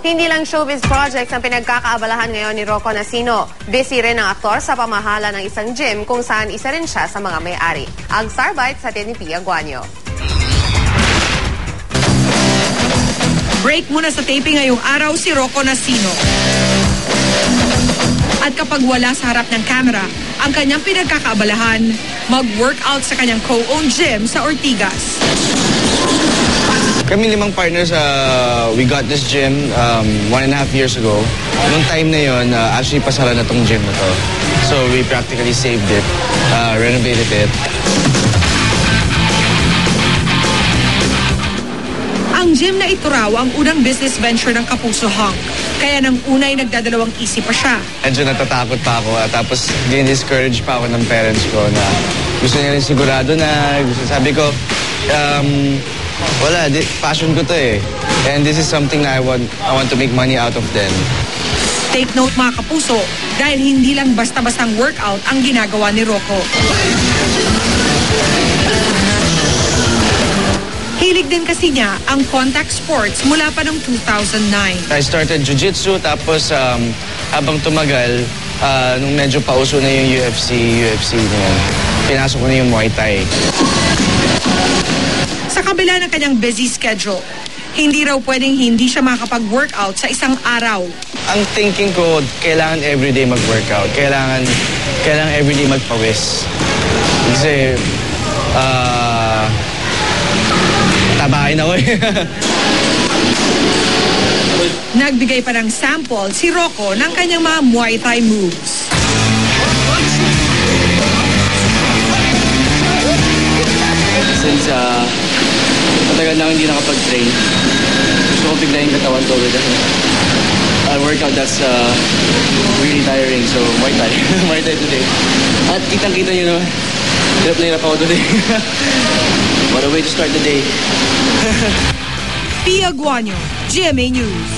Hindi lang showbiz projects ang pinagkakaabalahan ngayon ni Rocco Nacino. Busy rin ang aktor sa pamahala ng isang gym kung saan isa rin siya sa mga may-ari. Ang Starbite sa ni Pia Guanyo. Break muna sa taping ngayong araw si Rocco Nacino. At kapag wala sa harap ng camera, ang kanyang pinagkakaabalahan, mag-workout sa kanyang co-owned gym sa Ortigas. Kami 5 partners, we got this gym 1.5 years ago. Noong time na yon, actually pasara na tong gym na to. So we practically saved it, renovated it. Ang gym na ito raw ang unang business venture ng Kapuso Hunk. Kaya nang unay nagdadalawang isip pa siya. Medyo natatakot pa ako, tapos din-discourage pa ako ng parents ko na gusto niya rin sigurado na sabi ko, wala, passion ko to eh. And this is something na I want to make money out of them. Take note mga kapuso, dahil hindi lang basta-bastang workout ang ginagawa ni Rocco. Hilig din kasi niya ang contact sports mula pa noong 2009. I started jiu-jitsu, tapos habang tumagal, nung medyo pauso na yung UFC na yan, pinasok ko na yung Muay Thai. Sa kabila ng kanyang busy schedule, hindi raw pwedeng hindi siya makapag-workout sa isang araw. Ang thinking ko, kailangan everyday mag-workout. Kailangan everyday magpawis. Kasi, tabain ako eh. Nagbigay pa ng sample si Rocco ng kanyang mga Muay Thai moves. Since matagal na hindi nakapag-train, gusto ko bigla yung katawan ko with a workout that's really tiring. So, Muay Thai. Muay Thai today. At kitang-kita nyo naman, hirap na hirap ako today. What a way to start the day. Pia Guanyo, GMA News.